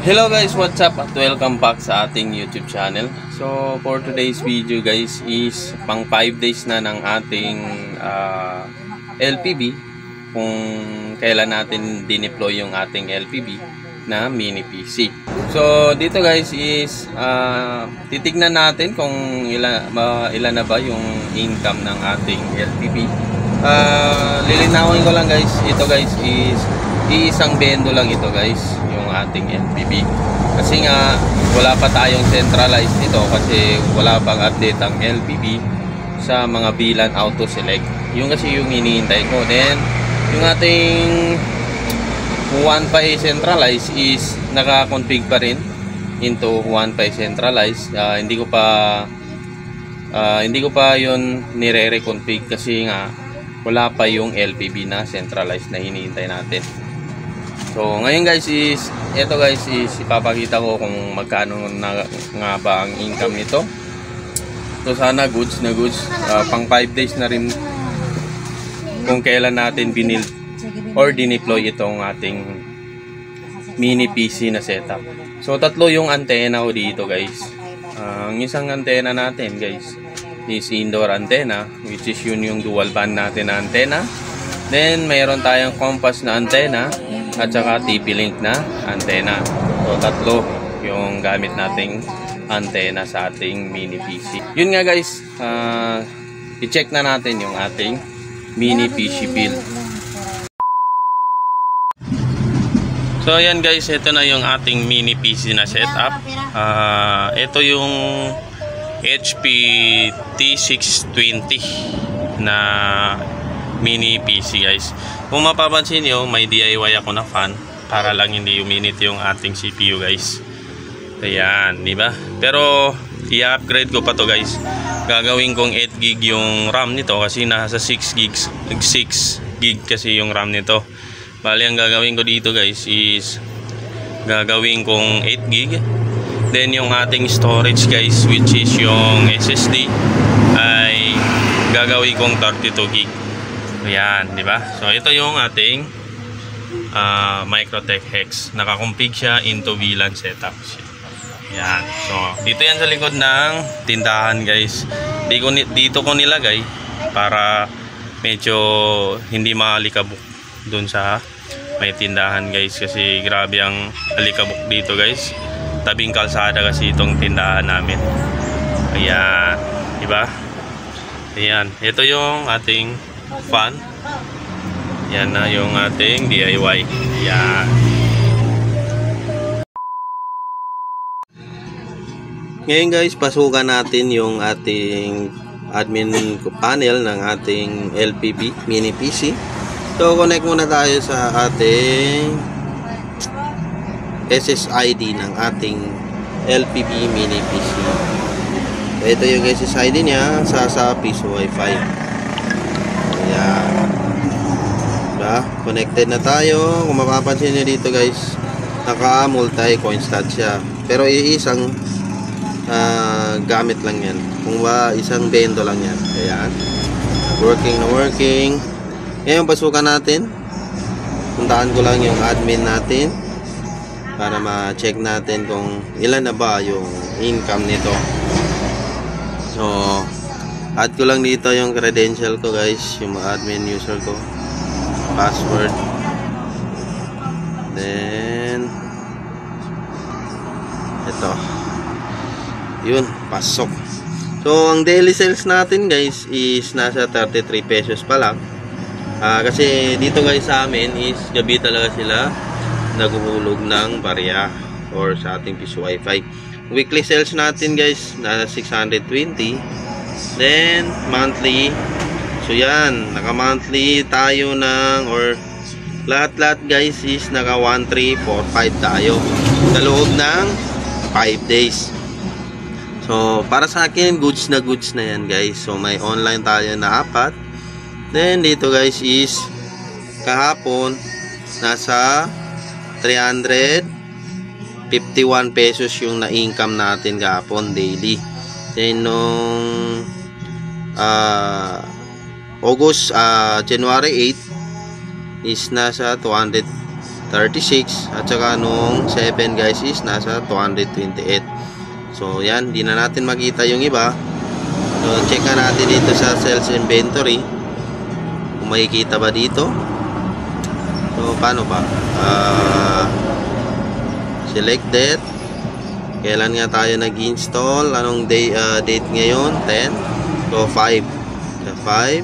Hello guys, what's up at welcome back sa ating YouTube channel. So for today's video guys is pang 5 days na ng ating LPB, kung kailan natin dineploy yung ating LPB na mini PC. So dito guys is titignan natin kung ilan na ba yung income ng ating LPB. Lilinawin ko lang guys, ito guys is iisang bendo lang ito guys, yung ating LPB. Kasi nga wala pa tayong centralized nito kasi wala pang update ang LPB sa mga bilan auto select. Yung kasi yung hinihintay ko. Then yung ating 1.5 centralized is naka-config pa rin into 1.5 centralized. Hindi ko pa yun nire-reconfig kasi nga wala pa yung LPB na centralized na hinihintay natin. So ngayon guys is ito guys is ipapakita ko kung magkano na nga ba ang income nito. So sana goods na goods, pang 5 days na rin kung kailan natin binild or dineploy itong ating mini PC na setup. So tatlo yung antena ko dito guys. Ang isang antena natin guys is indoor antenna, which is yun yung dual band natin na antena. Then mayroon tayong compass na antena at saka TP-Link na antena. So tatlo yung gamit nating antena sa ating mini PC. Yun nga guys, i-check na natin yung ating mini PC build. So ayan guys, ito na yung ating mini PC na setup. Ito yung HP T620 na mini PC guys. Kung mapapansin nyo, may DIY ako na fan para lang hindi uminit yung ating CPU guys. Ayan, di ba? Pero i-upgrade ko pa to guys. Gagawin kong 8 gig yung RAM nito kasi nasa 6 gig kasi yung RAM nito. Bali ang gagawin ko dito guys is gagawin kong 8 gig. Then yung ating storage guys, which is yung SSD, ay gagawin kong 32 gig. Ayan, di ba? So ito yung ating Microtech Hex. Nakakompig siya into VLAN setup. Ayan. So dito yan sa likod ng tindahan guys. Dito ko nilagay para medyo hindi maalikabok dun sa may tindahan guys. Kasi grabe ang alikabok dito guys. Tabing kalsada kasi itong tindahan namin. Ayan, di ba? Ayan, ito yung ating fan. Yan na yung ating DIY. Yan. Ngayon guys, pasukan natin yung ating admin panel ng ating LPB mini PC. So connect muna tayo sa ating SSID ng ating LPB mini PC. Ito yung SSID niya sa piso Wi-Fi. Ayan. Diba? Connected na tayo. Kung mapapansin nyo dito guys, naka multi-coin stat siya. Pero iisang gamit lang yan. Kung ba isang bendo lang yan. Ayan. Working na working. Ngayon pasukan natin. Puntaan ko lang yung admin natin para ma-check natin kung ilan na ba yung income nito. So add ko lang dito yung credential ko guys, yung admin user ko, password, then ito, yun, pasok. So ang daily sales natin guys is nasa 33 pesos pa lang. Kasi dito guys sa amin is gabi talaga sila naguhulog ng barya or sa ating piso Wi-Fi. Weekly sales natin guys nasa 620. Then monthly, so yan, naka monthly tayo ng, or lahat guys is naka 1345 tayo sa loob ng 5 days. So para sa akin goods na yan guys. So may online tayo na 4. Then dito guys is kahapon nasa 351 pesos yung na-income natin kahapon daily. Then nung January 8 is nasa 36 at saka nung 7 guys is nasa 228. So yan, di na natin makita yung iba. So check na natin dito sa sales inventory kung makikita ba dito. So paano ba? Selected. Kailan nga tayo nag-install? Anong date ngayon? 10. So 5. So 5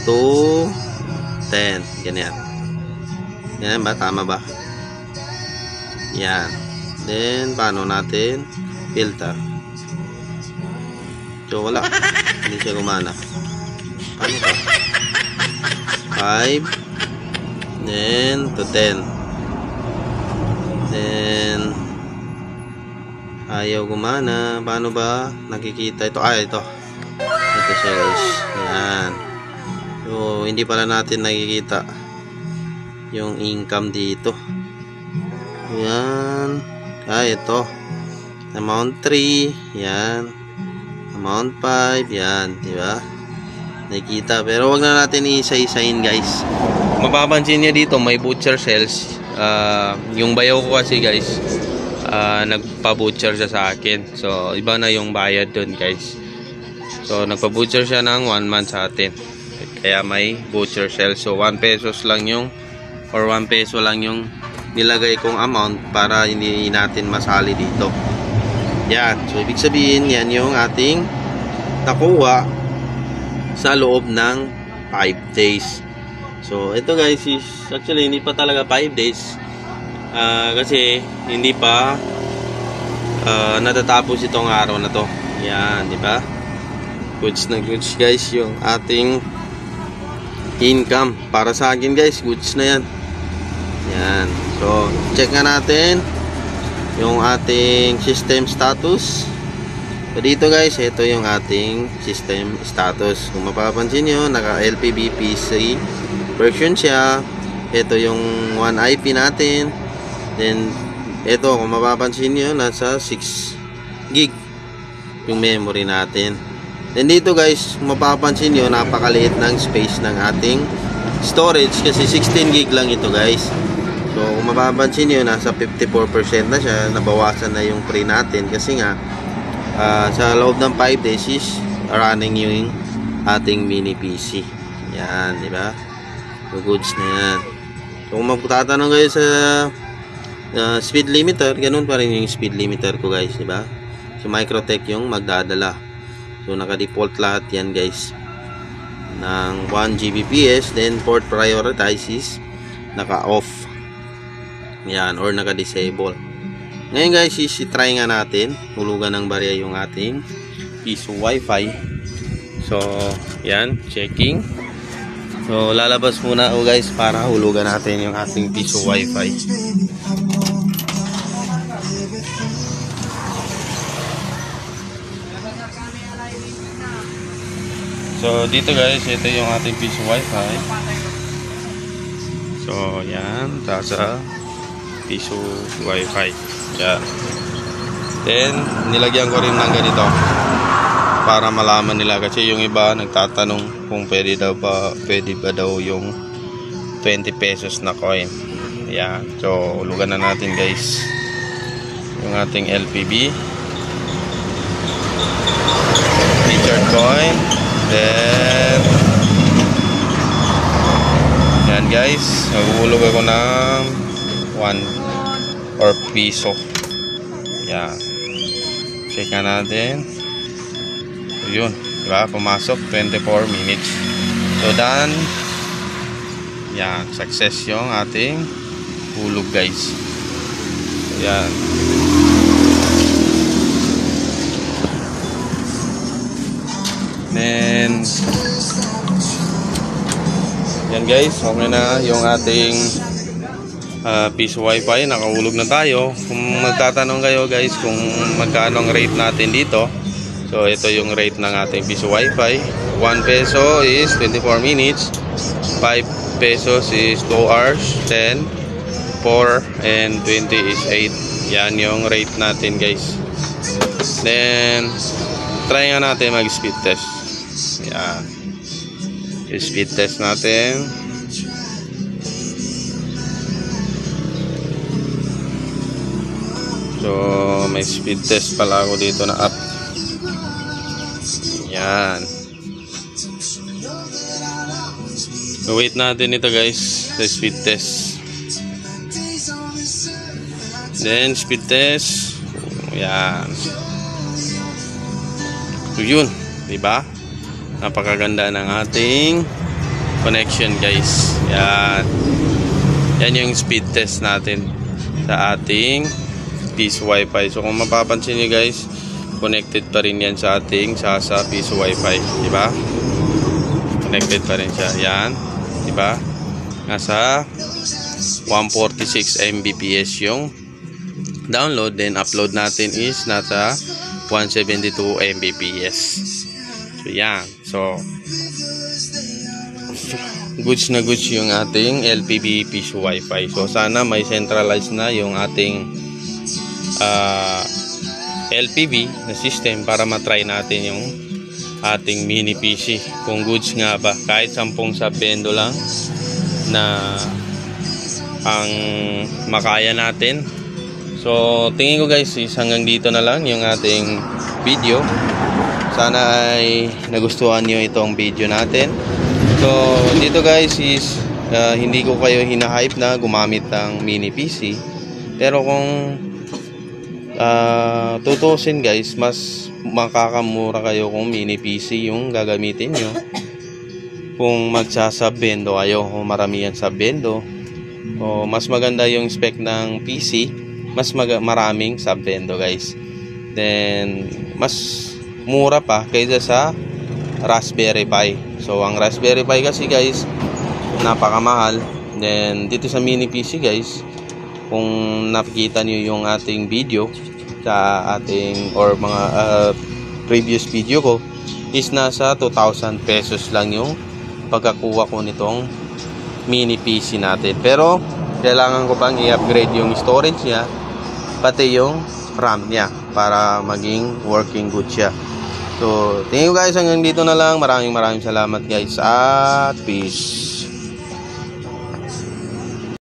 to 10. Ganyan. Yan ba? Tama ba? Yan. Then, paano natin? Filter. So, wala. Hindi siya gumana. Paano ba? 5. Then, to 10. Then, ayaw gumana. Paano ba? Nakikita ito. Ito. Ito siya guys. Yan. So, hindi pala natin nakikita yung income dito. Yan. Ito. Amount 3. Yan. Amount 5. Yan. Diba? Nakikita. Pero wag na natin isa-isahin guys. Mapapansin niya dito may butcher sales. Yung bayaw ko kasi guys, nagpa-butcher siya sa akin. So, iba na yung bayad dun guys. So, nagpa-butcher siya ng 1 month sa atin. Kaya may butcher sales. So, 1 pesos lang yung or 1 peso lang yung nilagay kong amount para hindi natin masali dito. Yan. So, ibig sabihin, yan yung ating nakuha sa loob ng 5 days. So, ito guys is actually hindi pa talaga 5 days. Kasi hindi pa natatapos itong araw na to. Yan, di ba? Goods na goods guys yung ating income. Para sa akin guys, goods na yan. Yan. So, check nga natin yung ating system status. So, dito guys, ito yung ating system status. Kung mapapansin nyo, naka LPB PC version siya. Ito yung 1 IP natin. Then, ito, kung mapapansin nyo, nasa 6 gig yung memory natin. Then, dito guys, kung mapapansin nyo, napakaliit ng space ng ating storage kasi 16 gig lang ito guys. So, kung mapapansin nyo, nasa 54% na siya. Nabawasan na yung free natin kasi nga, sa loob ng 5 days is running yung ating mini PC. Yan, di ba? So, goods na yan. So, kung magtatanong kayo sa speed limiter, ganun pa rin yung speed limiter ko guys, di ba? So, Microtech yung magdadala. So, naka-default lahat yan guys ng 1 Gbps. Then, port prioritizes naka-off. Yan, or naka-disable. Ngayon guys, try nga natin. Hulugan ng barya yung ating piso wifi. So, yan, checking. So, lalabas muna ako guys para hulugan natin yung ating piso wifi. So, dito guys, ito yung ating piso wifi. So, yan, tasa piso wifi. Yan. Then, nilagyan ko rin ng ganito para malaman nila kasi yung iba nagtatanong kung pwede ba daw yung 20 pesos na coin. Yan. So, ulugan na natin guys yung ating LPB featured coin. Then, yan guys, nagulog ako ng 1 or piso. Yan. Check na natin. So, yun. Diba? Pumasok 24 minutes. So, done. Yan. Success yung ating hulog guys. So, yan. Then, yan guys. Okay na yung ating piso wifi, nakahulog na tayo. Kung magtatanong kayo guys kung magkano ang rate natin dito, so ito yung rate ng ating piso wifi. 1 peso is 24 minutes, 5 pesos is 2 hours, 10, 4, and 20 is 8. Yan yung rate natin guys. Then, try nga natin mag speed test. Yan, yung speed test natin. So may speed test pala ako dito na app. Yan. So wait natin ito guys sa speed test. Then speed test. Yan. So yun, diba? Napakaganda ng ating connection guys. Yan. Yan yung speed test natin sa ating Piso Wi-Fi. So kung mapapansin niyo guys, connected pa rin yan sa ating sa Piso Wi-Fi, di ba? Connected pa rin siya. Yan, di ba? Nasa 146 Mbps yung download, then upload natin is nasa 172 Mbps. So yan. So goods na goods yung ating LPB Piso Wi-Fi. So sana may centralized na yung ating LPB na system para matry natin yung ating mini PC. Kung goods nga ba, kahit 10 sabbendo lang na ang makaya natin. So tingin ko guys is hanggang dito na lang yung ating video. Sana ay nagustuhan nyo itong video natin. So dito guys is hindi ko kayo hinahype na gumamit ng mini PC. Pero kung tutusin guys, mas makakamura kayo kung mini PC yung gagamitin nyo. Kung magsasabendo kayo o maramihan sabbendo, o mas maganda yung spec ng PC, mas maraming sabbendo guys. Then mas mura pa kaysa sa Raspberry Pi. So ang Raspberry Pi kasi guys napakamahal. Then dito sa mini PC guys, kung nakikita niyo yung ating video sa ating or mga previous video ko, is nasa 2,000 pesos lang yung pagkakuha ko nitong mini PC natin. Pero kailangan ko pang i-upgrade yung storage niya, pati yung RAM niya para maging working good siya. So, thank you guys, hanggang dito na lang. Maraming salamat guys at peace.